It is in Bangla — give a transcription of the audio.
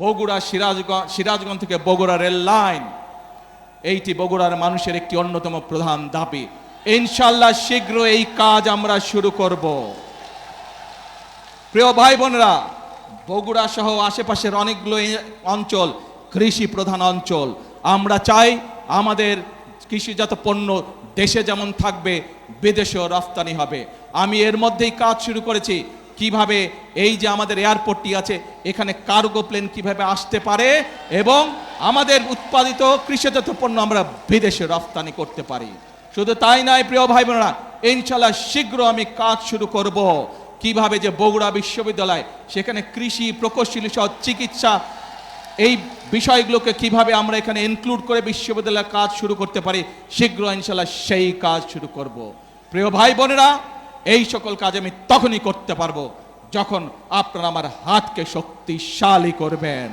বগুড়া সিরাজগঞ্জ থেকে বগুড়া রেল লাইন, এইটি বগুড়ার মানুষের একটি অন্যতম প্রধান দাবি। ইনশাআল্লাহ শীঘ্র এই কাজ আমরা শুরু করব। প্রিয় ভাই বোনেরা, বগুড়া সহ আশেপাশের অনেকগুলো অঞ্চল কৃষি প্রধান অঞ্চল। আমরা চাই আমাদের কৃষিজাত পণ্য দেশে যেমন থাকবে, বিদেশেও রফতানি হবে। আমি এর মধ্যেই কাজ শুরু করেছি কিভাবে এই যে আমাদের এয়ারপোর্টটি আছে, এখানে কার্গো প্লেন কিভাবে আসতে পারে এবং আমাদের উৎপাদিত কৃষিজাত পণ্য আমরা বিদেশে রফতানি করতে পারি। শুধু তাই নয় প্রিয় ভাই বোনেরা, ইনশাআল্লাহ শীঘ্র আমি কাজ শুরু করব কিভাবে যে বগুড়া বিশ্ববিদ্যালয়, সেখানে কৃষি প্রকৌশলী সহ চিকিৎসা, এই বিষয়গুলোকে কিভাবে আমরা এখানে ইনক্লুড করে বিশ্ববিদ্যালয়ের কাজ শুরু করতে পারি, শীঘ্র ইনশাআল্লাহ সেই কাজ শুরু করব। প্রিয় ভাই বোনেরা, এই সকল কাজ আমি তখনই করতে পারবো যখন আপনারা আমার হাতকে শক্তিশালী করবেন।